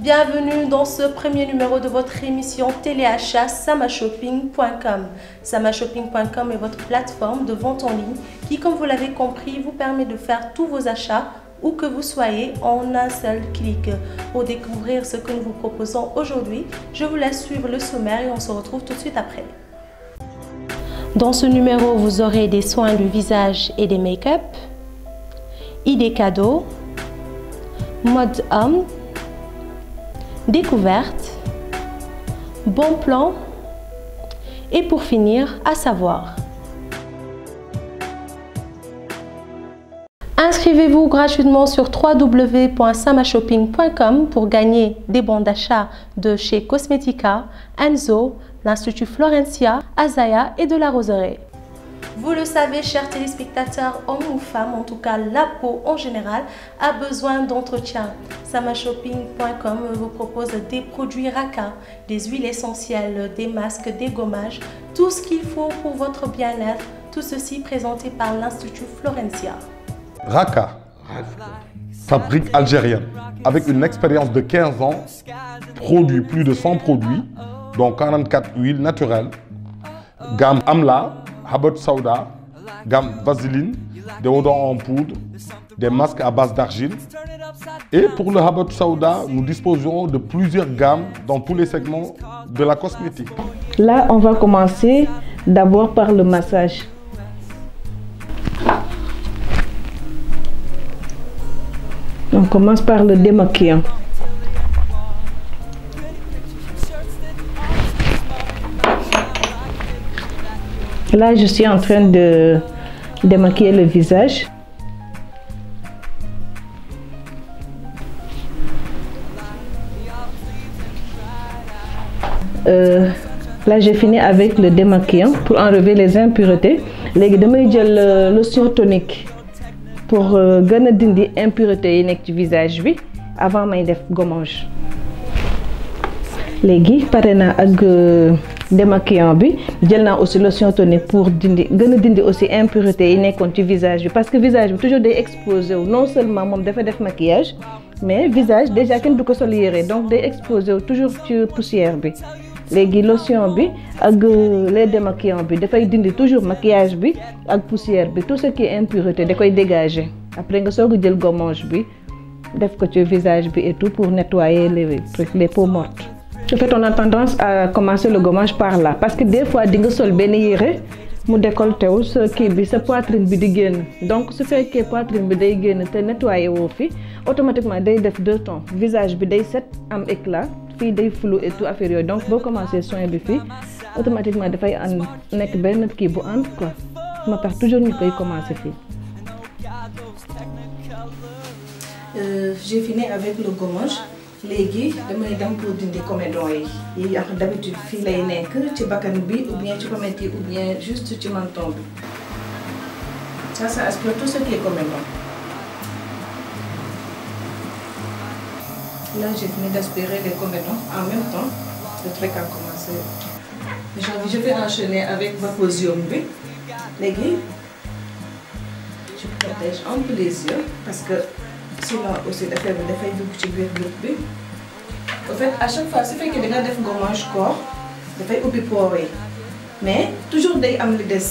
Bienvenue dans ce premier numéro de votre émission téléachat samashopping.com. Samashopping.com est votre plateforme de vente en ligne qui, comme vous l'avez compris, vous permet de faire tous vos achats où que vous soyez en un seul clic. Pour découvrir ce que nous vous proposons aujourd'hui, je vous laisse suivre le sommaire et on se retrouve tout de suite après. Dans ce numéro, vous aurez des soins du visage et des make-up, idées cadeaux, mode homme, découverte, bon plan et pour finir, à savoir. Inscrivez-vous gratuitement sur www.samashopping.com pour gagner des bons d'achat de chez Cosmetica, Enzo, l'Institut Florencia, Azaya et de la Roseraie. Vous le savez, chers téléspectateurs, hommes ou femmes, en tout cas la peau en général, a besoin d'entretien. Samashopping.com vous propose des produits Raka, des huiles essentielles, des masques, des gommages, tout ce qu'il faut pour votre bien-être, tout ceci présenté par l'Institut Florencia. Raka, fabrique algérienne, avec une expérience de 15 ans, produit plus de 100 produits, dont 44 huiles naturelles, gamme Amla, Habot Sauda, gamme Vaseline, des odeurs en poudre, des masques à base d'argile. Et pour le Habot Sauda, nous disposons de plusieurs gammes dans tous les segments de la cosmétique. Là, on va commencer d'abord par le massage. On commence par le démaquillant. Là, je suis en train de démaquiller le visage. Là, j'ai fini avec le démaquillant pour enlever les impuretés. Léegi damay jël lotion tonique pour gën a dindi impureté yi nekk ci visage bi avant may def gommage. Léegi pare naa ak démaquillant bi jël naa aussi lotion tonique pour dindi gën a dindi aussi impureté yi nekkoon ci visage bi parce que visage bi toujours day exposé wu non seulement moom dafa def maquillage mais visage déjà kenn du ko sol yére donc day exposé wu toujours ci poussière bi. Léegi lotion bi ak les démaquillants bi dafay dindi toujours maquillage bi ak poussière bi tout ce qui est impureté da koy dégager après nga soog a jël gommage bi def ko ci visage bi et tout pour nettoyer les peaux mortes. En fait, on a tendance à commencer le gommage par là parce que des fois di nga sol benn yére mu décolleté wu sa kii bi sa poitrine bi di génn donc su fekkee poitrine bi day génn te nettoyer woo fi automatiquement day def deux tons visage bi day set am éclat fii day flou et tout affaire yooyu donc boo commencé soin bi fii automatiquement dafay ànd nekk benn kii bu ànd quoi moo tax toujours ñu koy commencé fii. J'ai fini avec le gommage. Léegi damay dem pour dindi comédon yi d'habitude fii lay nekk ci bakkan bi ou bien ci pommettes yi ou bien juste ci menton bi. Ça aspire tout ce qui est comédon. Là, j'ai fini d'aspirer les comédons en même temps. Le truc a commencé. Je vais enchaîner avec Vaposium B. Léegi, je protège un peu les yeux parce que sinon aussi dafay dugg ci biir bët bi. En fait, à chaque fois su fekkee da nga def gommage corps dafay ubbi pores yi mais toujours day am li des.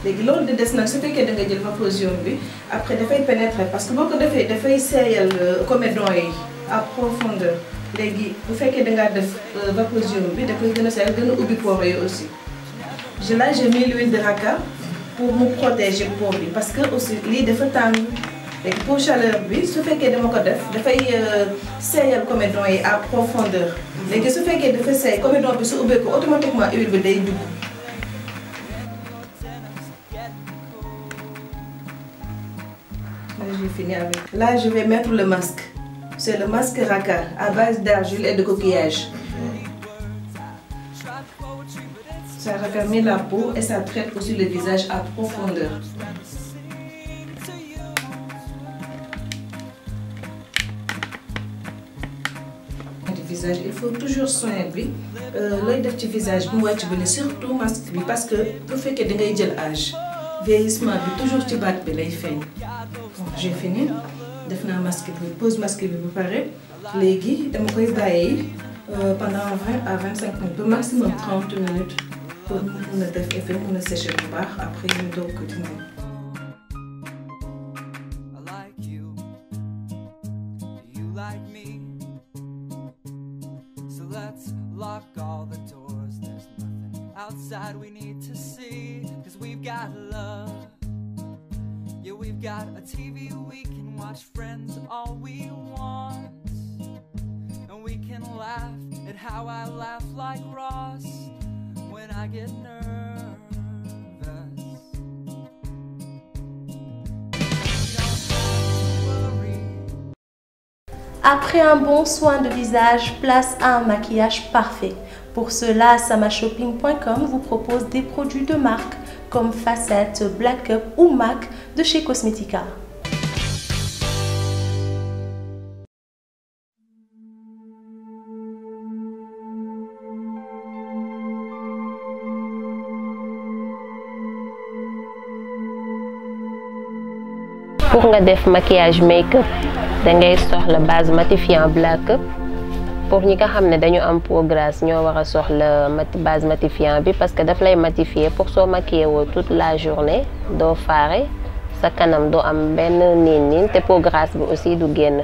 Léegi loolu di des nag su fekkee da nga jël Vaposium bi après dafay pénétrer parce que boo ko defee dafay seeyal comédon yi à profondeur. Léegi bu fekkee da ngaa def Vaposium bi da koy gën a seeyal gën a ubbi pores yi aussi. Là, j'ai mis l'huile de Raka pour me protéger peau bi parce que aussi lii dafa tàng. Léegi pour chaleur bi su fekkee dama ko def dafay seeyal comédon yi à profondeur. Léegi su fekkee dafa seey comédon bi su ubbee ko automatiquement huile bi day dugg. Là, j'ai fini avec. Là, je vais mettre le masque. C'est le masque Raka à base d'argile et de coquillage. Ça raffermit la peau et ça traite aussi le visage à profondeur. Visage, il faut toujours soin bi looy def ci visage bi mu wàcc bi surtout masque bi parce que bu fekkee da ngay jël âge vieillissement bi toujours ci baat bi lay feeñ. Bon, j'ai fini def naa masque bi pose masque bi bu pare léegi dama koy bàyyi pendant 20 à 25 minutes au maximum 30 minutes pour mun a def effet mun a sécher bu baax après ñu doog ko dindi. Outside we need to see, cause we've got love. Yeah, we've got a TV we can watch, friends all we want. And we can laugh at how I laugh like Ross when I get nervous. Après un bon soin de visage, place à un maquillage parfait. Pour cela, samashopping.com vous propose des produits de marque comme Facette, Black Up ou MAC de chez Cosmetica. Pour nga def maquillage make-up, da ngay soxla base matifiant Black Up. Pour ñi nga xam ne dañu am peau grasse ñoo war a soxla base matifiant bi parce que daf lay matifier pour soo maquiller woo toute la journée doo faare sa kanam doo am benn niin te peau grasse bi aussi du génn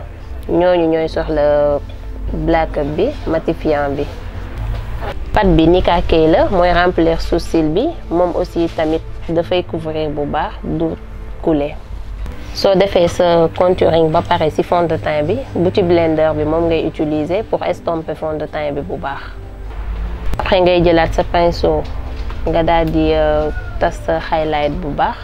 ñooñu ñooy soxla Black Up bi matifiant bi. Pâte bi Nika Kay la mooy remplir sourcil bi moom aussi tamit dafay couvrir bu baax du couler. soo defee sa contouring ba pare ci fond de teint bi bu ci blender bi moom ngay utiliser pour estomper fond de teint bi bu baax. après ngay jëlaat sa pinceau nga daal di tas sa highlight bu baax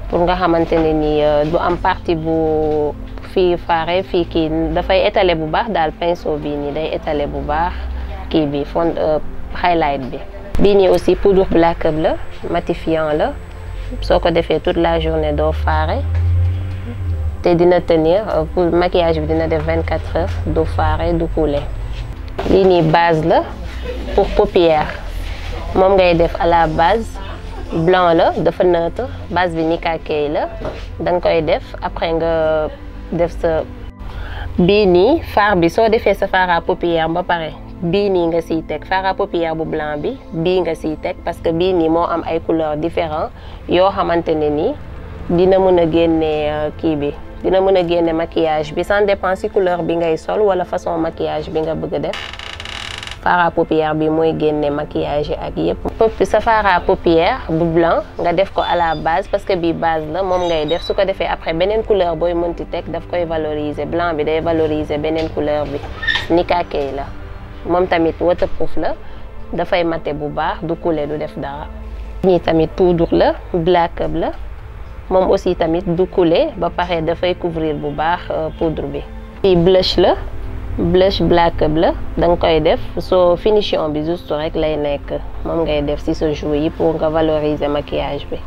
pour nga xamante ne ni du am partie bu fii faare fii kii dafay étaler bu baax daal pinceau bii nii day étaler bu baax kii bi fond highlight bi. bii nii aussi poudre Black Up la matifiant la soo ko defee toute la journée doo faare. te dina tenir pour maquillage bi dina def 24 heures du faare du couler. lii nii base la pour paupières moom ngay def à la base blanc la dafa neutre base bi Nika Kay la da nga koy def après nga def sa bii nii fard bi soo defee sa fard à paupières ba pare bii nii nga siy teg fard à paupières bu blanc bi bii nga siy teg parce que bii nii moo am ay couleurs différents yoo xamante ne nii dina mën a génne kii bi. dina mën a génne maquillage bi sans dépend ci couleur bi ngay sol wala façon maquillage bi nga bëgg def fard à paupières bi mooy génne maquillage yi ak yépp. sa fard à paupières bu blanc nga def ko à la base parce que bii base la moom ngay def su ko defee après beneen couleur booy mënti teg daf koy valoriser blanc bi day valoriser beneen couleur bi. Nika Kay la moom tamit waterproof la dafay matte bu baax du couler du def dara. ñii tamit poudre la Black Up la. moom aussi tamit du couler ba pare dafay couvrir bu baax poudre bi. bii blush la blush Black Up la da nga koy def soo finition bi juste rek lay nekk moom ngay def ci sa joues yi pour nga valoriser maquillage bi.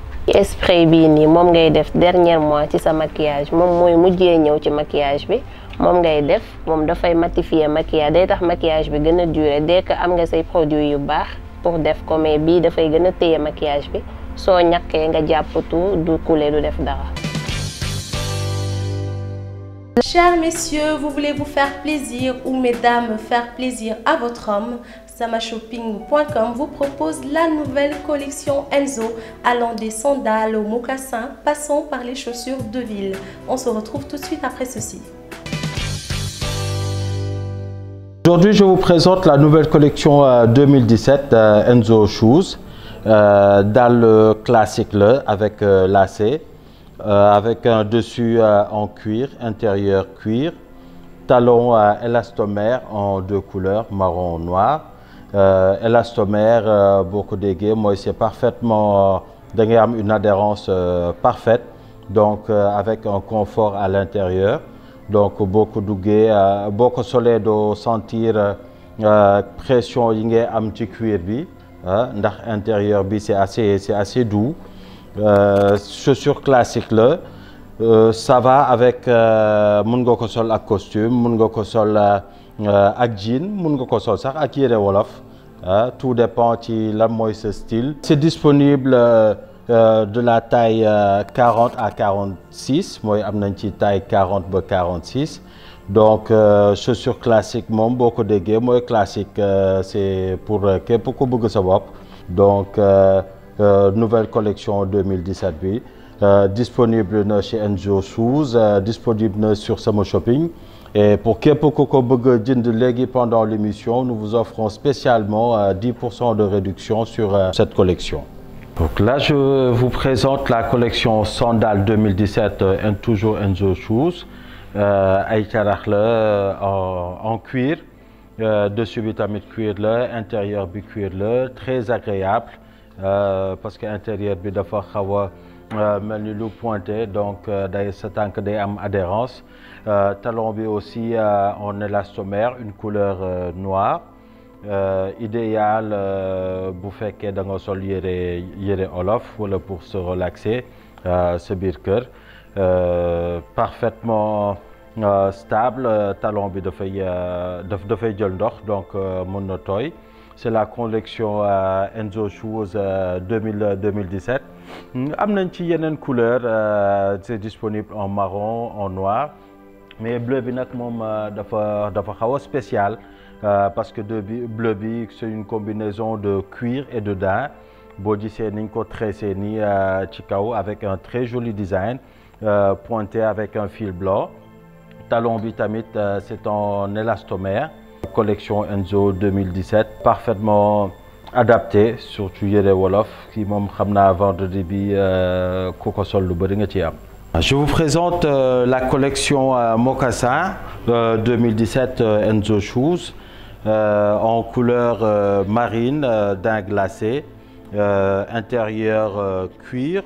spray bii nii moom ngay def dernier mois ci sa maquillage moom mooy mujjee ñëw ci maquillage bi moom ngay def moom dafay matifier maquillage day tax maquillage bi gën a durer dès que am nga say produits yu baax pour def ko mais bii dafay gën a téye maquillage bi. soo ñàkkee nga jàppatu du couler du def dara. Chers messieurs, vous voulez vous faire plaisir ou mesdames faire plaisir à votre homme, samashopping.com vous propose la nouvelle collection Enzo allant des sandales aux mocassins, passant par les chaussures de ville. On se retrouve tout de suite après ceci. Aujourd'hui, je vous présente la nouvelle collection 2017 Enzo Shoes. Dans le classique avec lacet, avec un dessus en cuir, intérieur cuir, talons élastomère en deux couleurs, marron noir. Élastomère, beaucoup dégué, moi c'est parfaitement, une adhérence parfaite, donc avec un confort à l'intérieur, donc beaucoup dougué, beaucoup soleil de sentir pression yi am ci cuir bi. Ndax intérieur bi c'est assez doux. Chaussures classiques là, ça va avec mun nga ko sol ak costume, mun nga ko sol ak jean, mun nga ko sol sax ak yére wolof. Tout dépend ci lan mooy ce style. C'est disponible de la taille 40 à 46, mooy am nañ ci taille 40 ba 46. donc chaussures classiques moom boo ko déggee mooy classique c'est pour képp ku bëgg sa bopp donc nouvelle collection 2017 bi disponible na chez Enzo Shoes disponible na sur Sama Shopping et pour képp ku ko bëgg jënd léegi pendant l'émission nous vous offrons spécialement 10% de réduction sur cette collection. Donc là je vous présente la collection Sandales 2017 toujours Enzo Shoes ay carax la en cuir dessus bi tamit cuir la intérieur bi cuir la très agréable parce que intérieur bi dafa xaw a mel ni lu pointé donc day sa tànk day am adhérence talon bi aussi en élastomère une couleur noire idéal bu fekkee da nga sol yére olof wala pour se relaxer sa biir kër parfaitement stable talon bi dafay jël ndox donc mën na tooy. C'est la collection Enzo Shoes 2017 am nañ ci yeneen couleur c'est disponible en marron en noir mais bleu bi nag moom dafa xaw a spécial parce que bleu bi c'est une combinaison de cuir et de daim boo gisee niñ ko tressé nii ci kaw avec un très joli design pointé avec un fil blanc talon bi tamit c'est en élastomère. Collection Enzo 2017 parfaitement adapté surtout yére wolof ki moom xam naa vendredi bi ku ko sol lu bëri nga ci am. Je vous présente la collection Mocassin 2017 Enzo Shoes en couleur marine daim glacé intérieur cuir.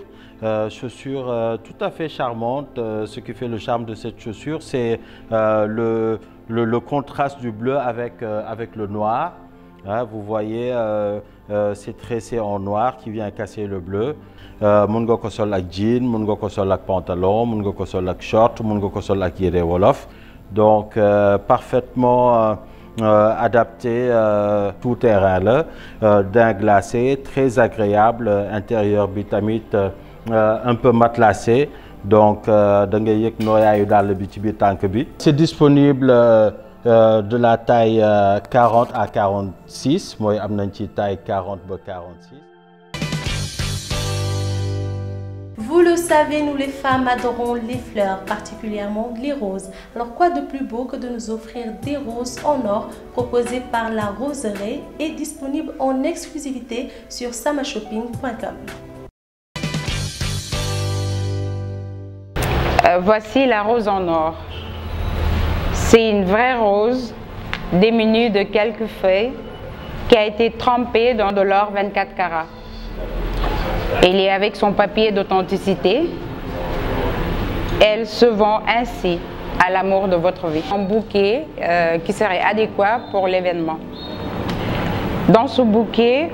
Chaussure tout à fait charmante. Ce qui fait le charme de cette chaussure, c'est le contraste du bleu avec le noir. Vous voyez, c'est tressé en noir qui vient casser le bleu. Mun nga ko sol ak jean, mun nga ko sol ak pantalon, mun nga ko sol ak short, mun nga ko sol ak yére wolof. Donc parfaitement adapté tout terrain la daim glacé très agréable intérieur bi tamit un peu matelassé donc da ngay yëg nooyaayu dàll bi ci biir tànk bi. C'est disponible de la taille 40 à 46 mooy am nañ ci taille 40 ba 46. Vous le savez, nous les femmes adorons les fleurs, particulièrement les roses. Alors quoi de plus beau que de nous offrir des roses en or proposées par la Roseraie et disponibles en exclusivité sur samashopping.com. Voici la rose en or. C'est une vraie rose démunie de quelques feuilles qui a été trempée dans de l'or 24 carats. Elle est avec son papier d'authenticité. Elle se vend ainsi à l'amour de votre vie. Un bouquet qui serait adéquat pour l'événement. Dans ce bouquet,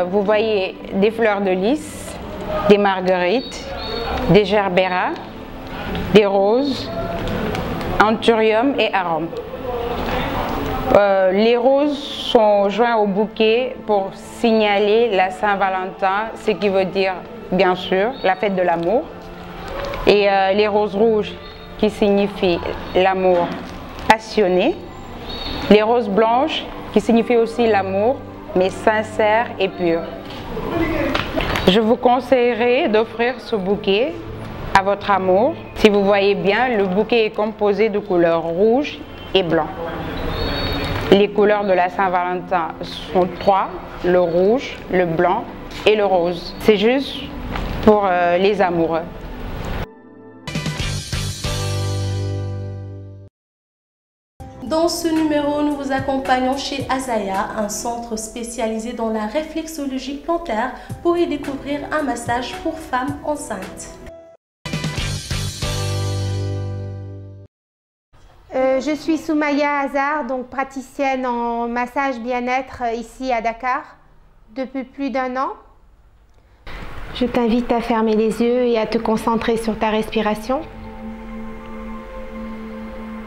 vous voyez des fleurs de lys, des marguerites, des gerbéras, des roses, anthurium et arômes. Les roses sont joints au bouquet pour signaler la Saint-Valentin, ce qui veut dire bien sûr la fête de l'amour. Et les roses rouges qui signifient l'amour passionné. Les roses blanches qui signifient aussi l'amour, mais sincère et pur. Je vous conseillerais d'offrir ce bouquet à votre amour. Si vous voyez bien, le bouquet est composé de couleurs rouge et blanc. Les couleurs de la Saint-Valentin sont trois, le rouge, le blanc et le rose. C'est juste pour les amoureux. Dans ce numéro, nous vous accompagnons chez Azaya, un centre spécialisé dans la réflexologie plantaire pour y découvrir un massage pour femmes enceintes. Je suis Soumaya Hazard, donc praticienne en massage bien-être ici à Dakar depuis plus d'1 an. Je t'invite à fermer les yeux et à te concentrer sur ta respiration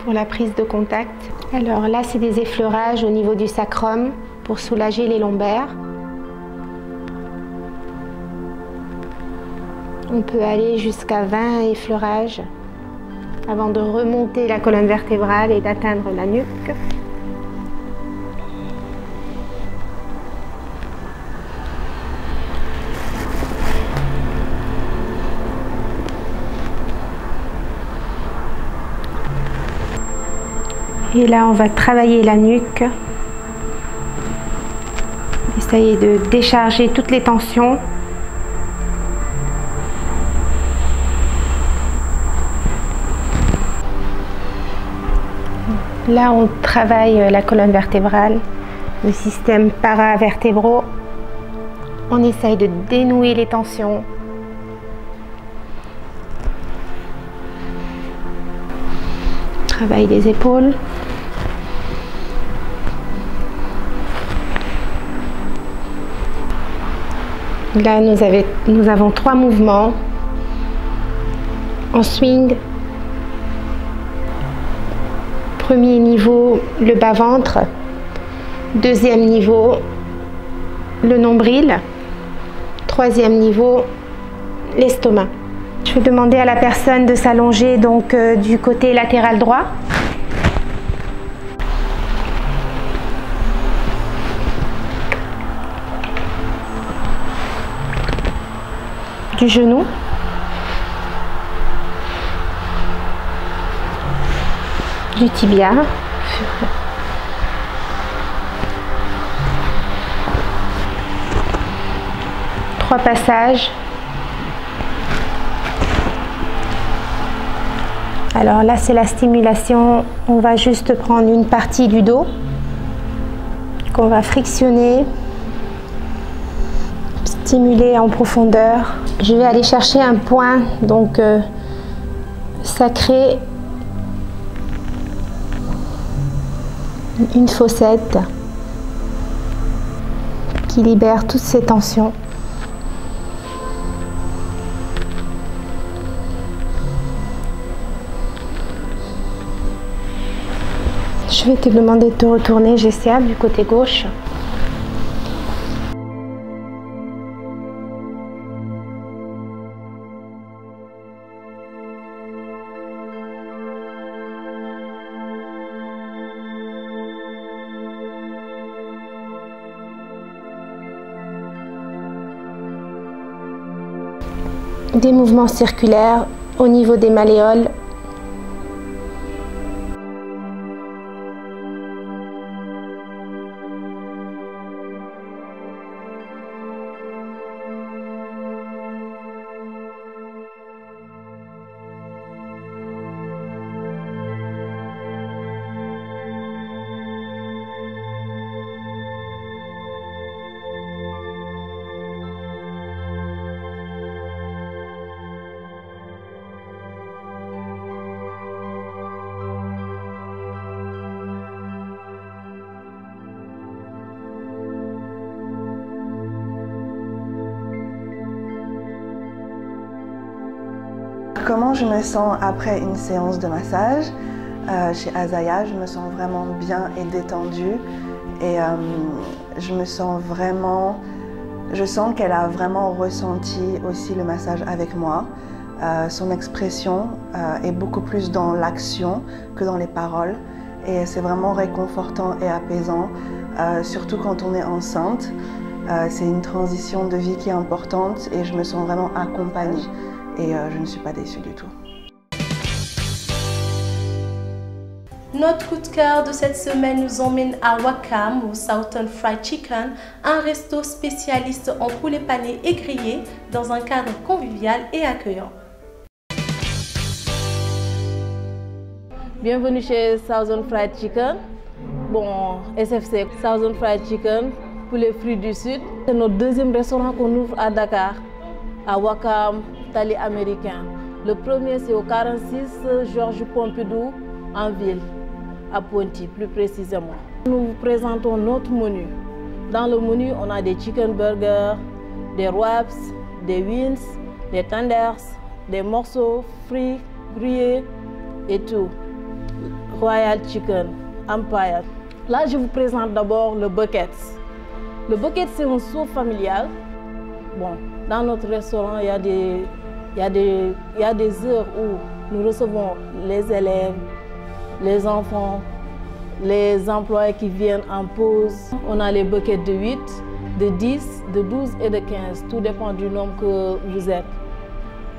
pour la prise de contact. Alors là, c'est des effleurages au niveau du sacrum pour soulager les lombaires. On peut aller jusqu'à 20 effleurages. avant de remonter la colonne vertébrale et d'atteindre la nuque. Et là, on va travailler la nuque. Essayer de décharger toutes les tensions. Là, on travaille la colonne vertébrale, le système paravertébraux. On essaye de dénouer les tensions. Travail des épaules. Là, nous avons 3 mouvements en swing. Premier niveau, le bas-ventre. Deuxième niveau, le nombril. Troisième niveau, l'estomac. Je vais demander à la personne de s'allonger donc du côté latéral droit. Du genou. Du tibia. Trois passages. Alors là, c'est la stimulation. On va juste prendre une partie du dos qu'on va frictionner, stimuler en profondeur. Je vais aller chercher un point donc sacré, une fossette qui libère toutes ces tensions. Je vais te demander de te retourner, Jessia, du côté gauche. Des mouvements circulaires au niveau des malléoles. Comment je me sens après une séance de massage chez Azaya? Je me sens vraiment bien et détendue et je sens qu'elle a vraiment ressenti aussi le massage avec moi. Son expression est beaucoup plus dans l'action que dans les paroles et c'est vraiment réconfortant et apaisant, surtout quand on est enceinte. C'est une transition de vie qui est importante et je me sens vraiment accompagnée. Et je ne suis pas déçue du tout. Notre coup de cœur de cette semaine nous emmène à Wakam, au Southern Fried Chicken, un resto spécialiste en poulet pané et grillé dans un cadre convivial et accueillant. Bienvenue chez Southern Fried Chicken. Bon, SFC, Southern Fried Chicken, poulet fruits du Sud. C'est notre deuxième restaurant qu'on ouvre à Dakar, à Wakam, Tali américain. Le premier, c'est au 46 Georges Pompidou, en ville, à Ponty, plus précisément. Nous vous présentons notre menu. Dans le menu, on a des chicken burgers, des wraps, des wings, des tenders, des morceaux frits, grillés et tout. Royal Chicken, Empire. Là, je vous présente d'abord le bucket. Le bucket, c'est un soupe familial. Bon, dans notre restaurant, il y a des heures où Nous recevons les élèves, les enfants, les employés qui viennent en pause. On a les buckets de 8, de 10, de 12 et de 15. Tout dépend du nombre que vous êtes.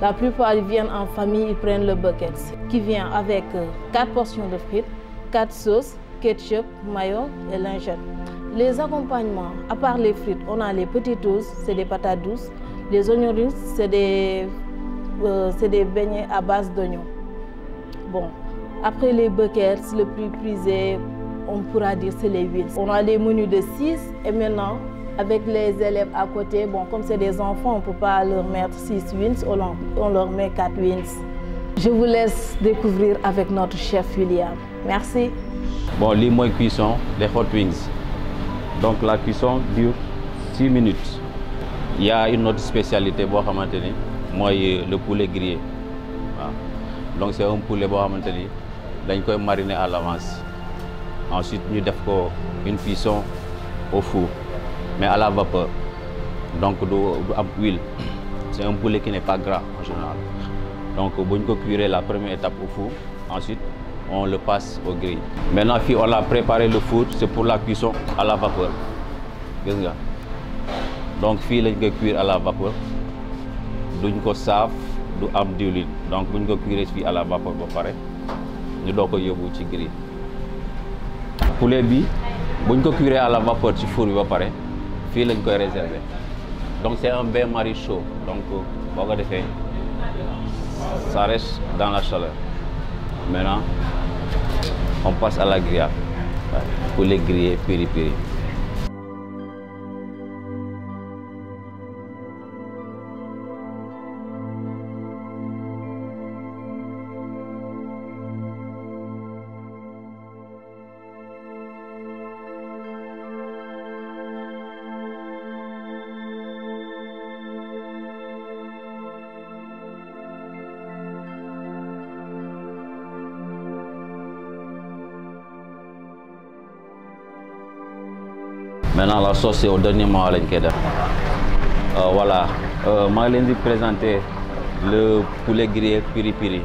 La plupart ils viennent en famille, ils prennent le bucket qui vient avec 4 portions de frites, 4 sauces, ketchup, mayo et lingettes. Les accompagnements, à part les frites, on a les petits toasts, c'est des patates douces. Les oignons rings, c'est des beignets à base d'oignons. Bon, après les buckets, le plus prisé, on pourra dire c'est les wings. On a les menus de 6 et maintenant, avec les élèves à côté, bon, comme c'est des enfants, on ne peut pas leur mettre 6 wings, on leur met 4 wings. Je vous laisse découvrir avec notre chef William. Merci. Bon, les moyens cuisson, les hot wings. Donc la cuisson dure 6 minutes. Il y a une autre spécialité, moi, le poulet grillé. Donc c'est un poulet qu'on peut mariner à l'avance. Ensuite, nous avons une cuisson au four, mais à la vapeur. Donc d'huile. C'est un poulet qui n'est pas gras en général. Donc on peut cuire la première étape au four. Ensuite, on le passe au grill. Maintenant, on a préparé le four, c'est pour la cuisson à la vapeur. Donc, on va cuire à la vapeur. Nous ko saf, du am diwlin. Donc, on va cuire à la vapeur pour pareil. Nous devons yóbbu ci grill. Poulet bi, on va cuire à la vapeur ci four bi pareil. Fi lañ koy réserver. Donc, c'est un bain-marie chaud. Donc, ça reste dans la chaleur. Maintenant, on passe à la grillade pour les griller piri-piri. Maintenant, la sauce, c'est au dernier moment. Voilà, je vais vous présenter le poulet grillé piri-piri,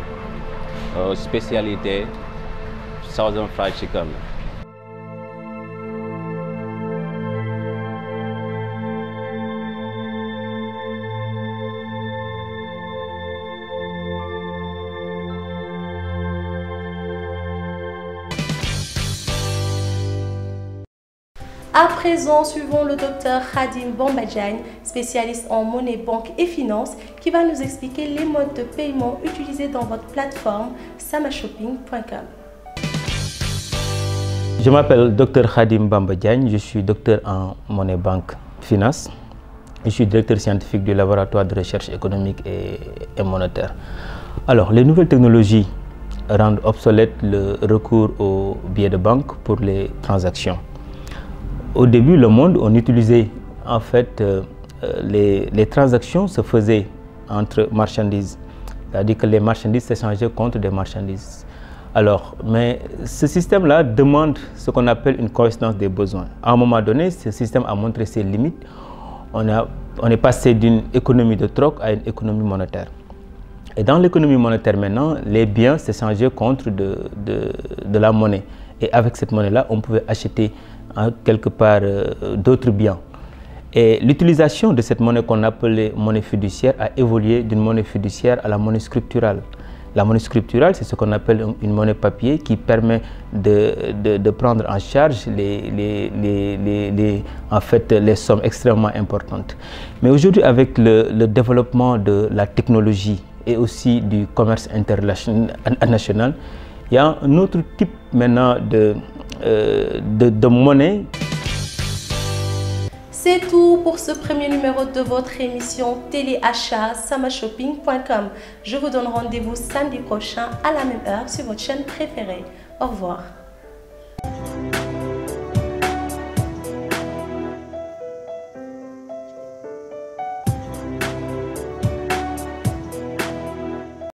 spécialité Southern Fried Chicken. À présent, suivons le docteur Khadim Bamba Diagne, spécialiste en monnaie, banque et finances, qui va nous expliquer les modes de paiement utilisés dans votre plateforme samashopping.com. Je m'appelle Dr Khadim Bamba Diagne, je suis docteur en monnaie, banque, finance. Je suis directeur scientifique du laboratoire de recherche économique et monétaire. Alors, les nouvelles technologies rendent obsolète le recours aux billets de banque pour les transactions. Au début, le monde, on utilisait en fait les transactions se faisaient entre marchandises, c'est-à-dire que les marchandises s'échangeaient contre des marchandises. Alors, mais ce système-là demande ce qu'on appelle une coïncidence des besoins. À un moment donné, ce système a montré ses limites. On est passé d'une économie de troc à une économie monétaire. Et dans l'économie monétaire maintenant, les biens s'échangeaient contre de la monnaie. Et avec cette monnaie-là, on pouvait acheter quelque part d'autres biens. Et l'utilisation de cette monnaie qu'on appelait monnaie fiduciaire a évolué d'une monnaie fiduciaire à la monnaie scripturale. La monnaie scripturale, c'est ce qu'on appelle une monnaie papier qui permet de prendre en charge en fait, les sommes extrêmement importantes. Mais aujourd'hui, avec le développement de la technologie et aussi du commerce international, il y a un autre type maintenant de monnaie. C'est tout pour ce premier numéro de votre émission téléachat samashopping.com. Je vous donne rendez-vous samedi prochain à la même heure sur votre chaîne préférée. Au revoir.